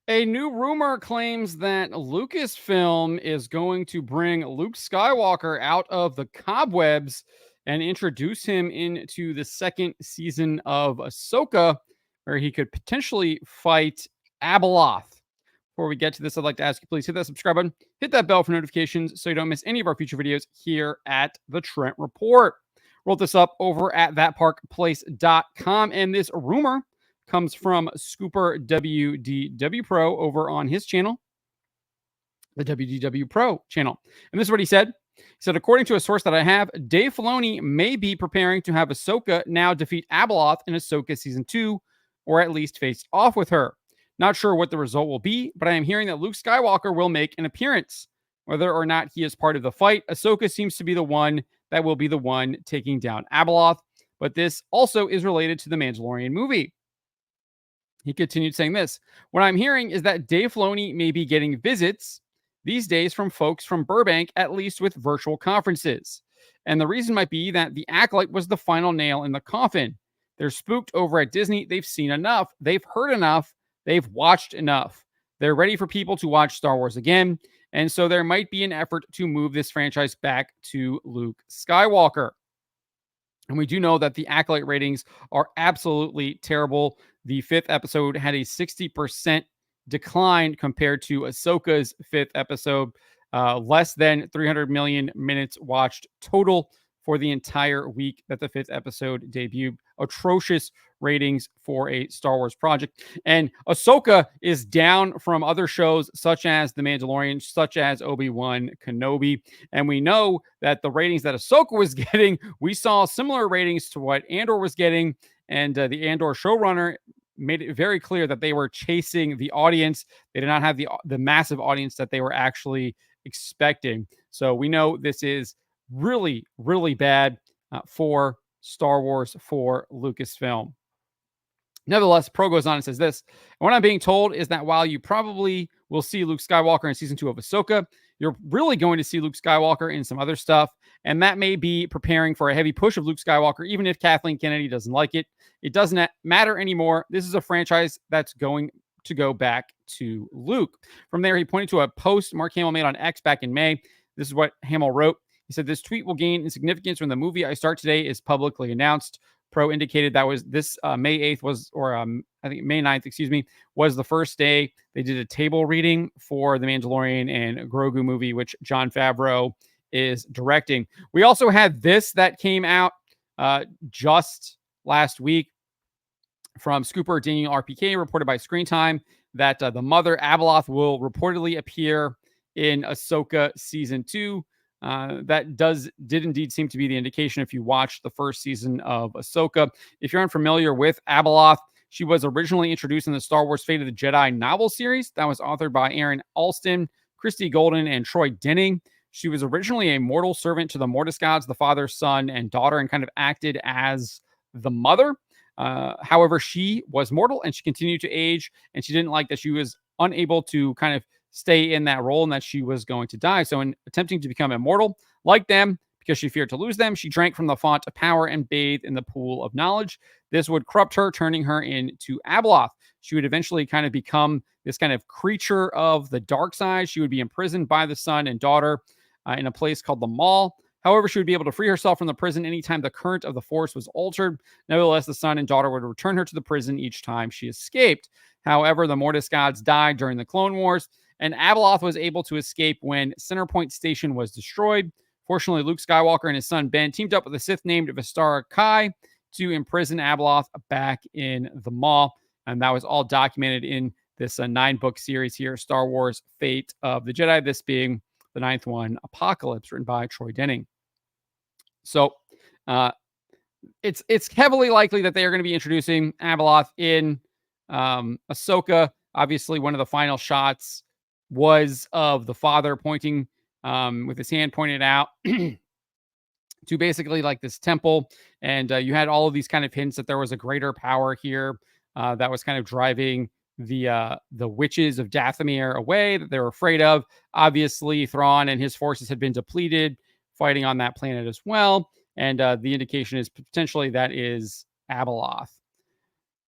A new rumor claims that Lucasfilm is going to bring Luke Skywalker out of the cobwebs and introduce him into the second season of Ahsoka, where he could potentially fight Abeloth. Before we get to this, I'd like to ask you please hit that subscribe button, hit that bell for notifications so you don't miss any of our future videos here at the Trent Report. Wrote this up over at thatparkplace.com, and this rumor comes from Scooper WDW Pro over on his channel, the WDW Pro channel. And this is what he said. He said, according to a source that I have, Dave Filoni may be preparing to have Ahsoka now defeat Abeloth in Ahsoka Season 2, or at least face off with her. Not sure what the result will be, but I am hearing that Luke Skywalker will make an appearance. Whether or not he is part of the fight, Ahsoka seems to be the one that will be the one taking down Abeloth, but this also is related to the Mandalorian movie. He continued saying this, what I'm hearing is that Dave Filoni may be getting visits these days from folks from Burbank, at least with virtual conferences. And the reason might be that the Acolyte was the final nail in the coffin. They're spooked over at Disney. They've seen enough. They've heard enough. They've watched enough. They're ready for people to watch Star Wars again. And so there might be an effort to move this franchise back to Luke Skywalker. And we do know that the Acolyte ratings are absolutely terrible. The fifth episode had a 60% decline compared to Ahsoka's fifth episode. Less than 300 million minutes watched total for the entire week that the fifth episode debuted. Atrocious ratings for a Star Wars project. And Ahsoka is down from other shows such as The Mandalorian, such as Obi-Wan Kenobi. And we know that the ratings that Ahsoka was getting, we saw similar ratings to what Andor was getting. And the Andor showrunner made it very clear that they were chasing the audience. They did not have the massive audience that they were actually expecting. So we know this is really, really bad for Star Wars, for Lucasfilm. Nevertheless, Pro goes on and says this, and what I'm being told is that while you probably will see Luke Skywalker in season 2 of Ahsoka, you're really going to see Luke Skywalker in some other stuff, and that may be preparing for a heavy push of Luke Skywalker, even if Kathleen Kennedy doesn't like it. It doesn't matter anymore. This is a franchise that's going to go back to Luke. From there, he pointed to a post Mark Hamill made on X back in May. This is what Hamill wrote. He said, this tweet will gain in significance when the movie I start today is publicly announced. Pro indicated that was this May 8th was, or I think May 9th, excuse me, was the first day they did a table reading for the Mandalorian and Grogu movie, which Jon Favreau is directing. We also had this that came out just last week from Scooper Daniel RPK, reported by Screen Time, that the mother Abeloth will reportedly appear in Ahsoka Season 2. That did indeed seem to be the indication if you watched the first season of Ahsoka. If you're unfamiliar with Abeloth, she was originally introduced in the Star Wars Fate of the Jedi novel series that was authored by Aaron Alston, Christy Golden, and Troy Denning. She was originally a mortal servant to the Mortis gods, the father, son, and daughter, and kind of acted as the mother. However, she was mortal and she continued to age, and she didn't like that she was unable to kind of stay in that role and that she was going to die. So in attempting to become immortal like them, because she feared to lose them, she drank from the font of power and bathed in the pool of knowledge. This would corrupt her, turning her into Abeloth. She would eventually kind of become this kind of creature of the dark side. She would be imprisoned by the son and daughter in a place called the Mall. However, she would be able to free herself from the prison anytime the current of the Force was altered. Nevertheless, the son and daughter would return her to the prison each time she escaped. However, the Mortis gods died during the Clone Wars, and Abeloth was able to escape when Centerpoint Station was destroyed. Fortunately, Luke Skywalker and his son Ben teamed up with a Sith named Vistara Kai to imprison Abeloth back in the Maw. And that was all documented in this 9-book series here, Star Wars Fate of the Jedi, this being the 9th one, Apocalypse, written by Troy Denning. So it's heavily likely that they are going to be introducing Abeloth in Ahsoka. Obviously, one of the final shots was of the father pointing with his hand pointed out to basically like this temple. And you had all of these kind of hints that there was a greater power here that was kind of driving the witches of Dathomir away, that they were afraid of. Obviously, Thrawn and his forces had been depleted fighting on that planet as well. And the indication is potentially that is Abeloth.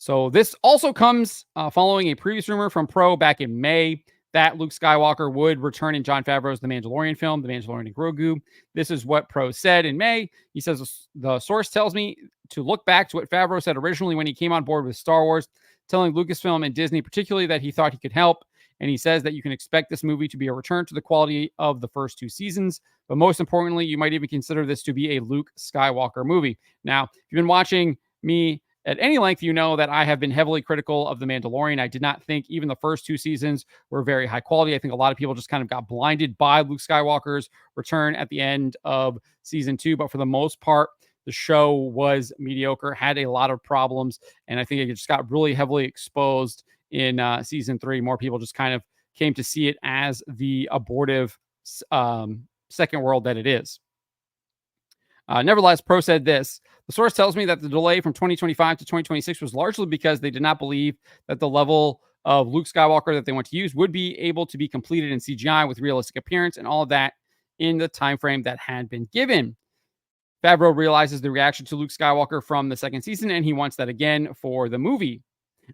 So this also comes following a previous rumor from Pro back in May that Luke Skywalker would return in Jon Favreau's The Mandalorian film, The Mandalorian Grou. This is what Pro said in May. He says, the source tells me to look back to what Favreau said originally when he came on board with Star Wars, telling Lucasfilm and Disney particularly that he thought he could help. And he says that you can expect this movie to be a return to the quality of the first 2 seasons. But most importantly, you might even consider this to be a Luke Skywalker movie. Now, if you've been watching me at any length, you know that I have been heavily critical of The Mandalorian. I did not think even the first 2 seasons were very high quality. I think a lot of people just kind of got blinded by Luke Skywalker's return at the end of season 2. But for the most part, the show was mediocre, had a lot of problems, and I think it just got really heavily exposed in season 3. More people just kind of came to see it as the abortive second world that it is. Nevertheless, Pro said this. The source tells me that the delay from 2025 to 2026 was largely because they did not believe that the level of Luke Skywalker that they want to use would be able to be completed in CGI with realistic appearance and all of that in the time frame that had been given. Favreau realizes the reaction to Luke Skywalker from the second season, and he wants that again for the movie.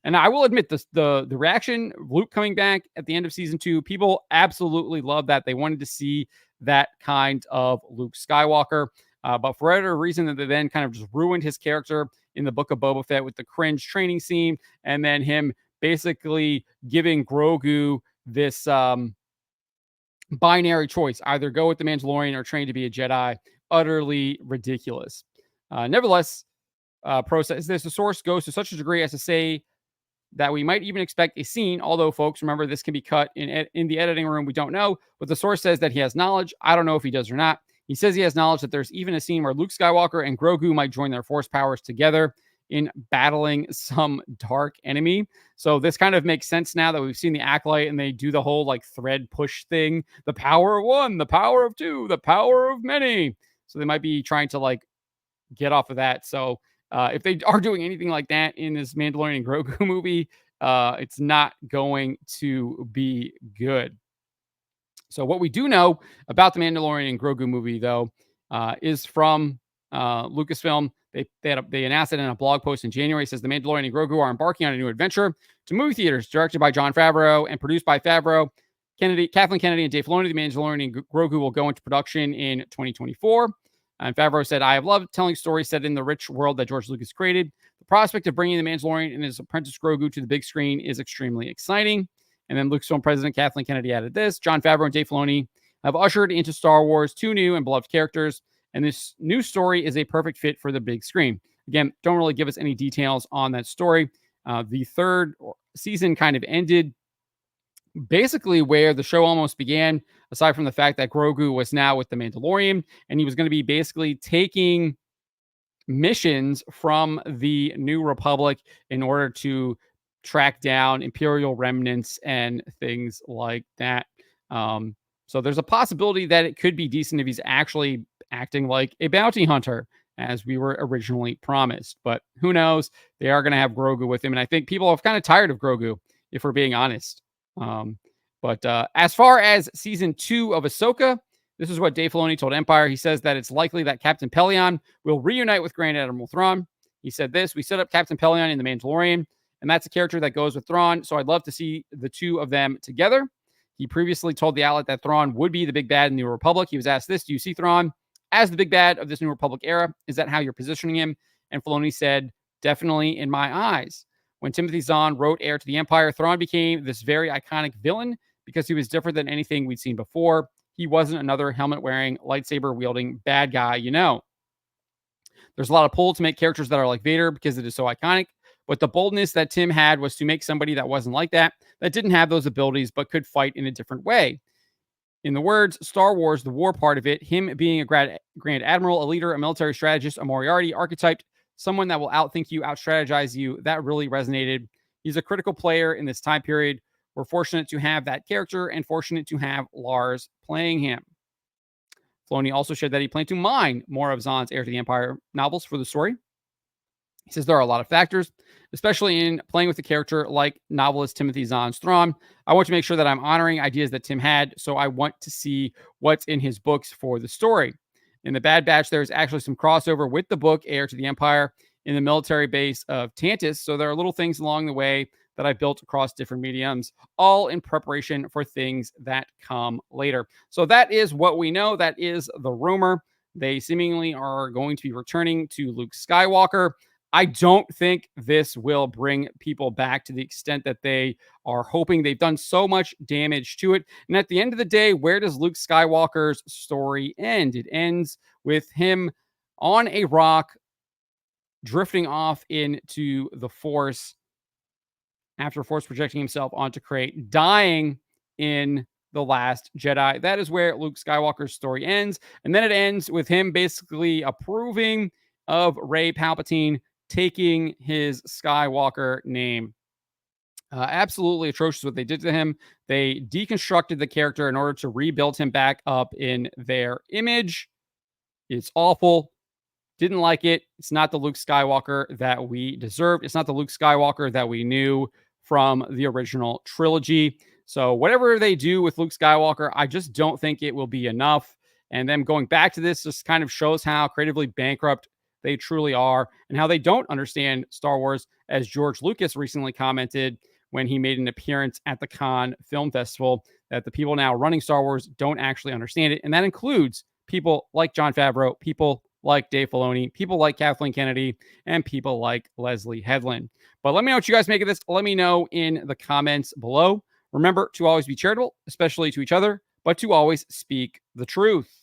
And I will admit this, the reaction, Luke coming back at the end of season 2, people absolutely love that. They wanted to see that kind of Luke Skywalker. But for whatever reason, they then kind of just ruined his character in the Book of Boba Fett with the cringe training scene, and then him basically giving Grogu this binary choice: either go with the Mandalorian or train to be a Jedi. Utterly ridiculous. Nevertheless, Pro says this: the source goes to such a degree as to say that we might even expect a scene, although, folks, remember, this can be cut in the editing room. We don't know, but the source says that he has knowledge. I don't know if he does or not. He says he has knowledge that there's even a scene where Luke Skywalker and Grogu might join their force powers together in battling some dark enemy. So this kind of makes sense now that we've seen the Acolyte and they do the whole like thread push thing. The power of one, the power of two, the power of many. So they might be trying to like get off of that. So if they are doing anything like that in this Mandalorian Grogu movie, it's not going to be good. So what we do know about the Mandalorian Grogu movie, though, is from Lucasfilm. They announced it in a blog post in January. It says the Mandalorian and Grogu are embarking on a new adventure to movie theaters, directed by Jon Favreau and produced by Favreau, Kathleen Kennedy, and Dave Filoni. The Mandalorian and Grogu will go into production in 2024. And Favreau said, "I have loved telling stories set in the rich world that George Lucas created. The prospect of bringing the Mandalorian and his apprentice Grogu to the big screen is extremely exciting." And then Lucasfilm president Kathleen Kennedy added this: Jon Favreau and Dave Filoni have ushered into Star Wars 2 new and beloved characters, and this new story is a perfect fit for the big screen. Again, don't really give us any details on that story. The third season kind of ended basically where the show almost began, aside from the fact that Grogu was now with the Mandalorian, and he was going to be basically taking missions from the New Republic in order to track down Imperial remnants and things like that. So there's a possibility that it could be decent if he's actually acting like a bounty hunter, as we were originally promised. But who knows? They are going to have Grogu with him, and I think people are kind of tired of Grogu, if we're being honest. But as far as season 2 of Ahsoka, this is what Dave Filoni told Empire. He says that it's likely that Captain Pelon will reunite with Grand Admiral Thrawn. He said this: "We set up Captain Pelon in The Mandalorian, and that's a character that goes with Thrawn, so I'd love to see the two of them together." He previously told the outlet that Thrawn would be the big bad in the New Republic. He was asked this: "Do you see Thrawn as the big bad of this New Republic era? Is that how you're positioning him?" And Filoni said, "Definitely in my eyes." When Timothy Zahn wrote Heir to the Empire, Thrawn became this very iconic villain because he was different than anything we'd seen before. He wasn't another helmet-wearing, lightsaber-wielding bad guy, you know. There's a lot of pull to make characters that are like Vader because it is so iconic, but the boldness that Tim had was to make somebody that wasn't like that didn't have those abilities, but could fight in a different way. In the words, Star Wars, the war part of it, him being a Grand Admiral, a leader, a military strategist, a Moriarty archetype, someone that will outthink you, outstrategize you, that really resonated. He's a critical player in this time period. We're fortunate to have that character and fortunate to have Lars playing him. Filoni also shared that he planned to mine more of Zahn's Heir to the Empire novels for the story. He says there are a lot of factors, especially in playing with a character like novelist Timothy Zahn's Thrawn. I want to make sure that I'm honoring ideas that Tim had, so I want to see what's in his books for the story. In The Bad Batch, there's actually some crossover with the book Heir to the Empire, in the military base of Tantus. So there are little things along the way that I built across different mediums, all in preparation for things that come later. So that is what we know. That is the rumor. They seemingly are going to be returning to Luke Skywalker. I don't think this will bring people back to the extent that they are hoping. They've done so much damage to it. And at the end of the day, where does Luke Skywalker's story end? It ends with him on a rock, drifting off into the Force after Force projecting himself onto Crate, dying in The Last Jedi. That is where Luke Skywalker's story ends. And then it ends with him basically approving of Rey Palpatine taking his Skywalker name. Absolutely atrocious what they did to him. They deconstructed the character in order to rebuild him back up in their image. It's awful. Didn't like it. It's not the Luke Skywalker that we deserved. It's not the Luke Skywalker that we knew from the original trilogy. So whatever they do with Luke Skywalker, I just don't think it will be enough. And them going back to this just kind of shows how creatively bankrupt they truly are and how they don't understand Star Wars, as George Lucas recently commented when he made an appearance at the Cannes Film Festival, that the people now running Star Wars don't actually understand it. And that includes people like Jon Favreau, people like Dave Filoni, people like Kathleen Kennedy, and people like Leslie Headland. But let me know what you guys make of this. Let me know in the comments below. Remember to always be charitable, especially to each other, but to always speak the truth.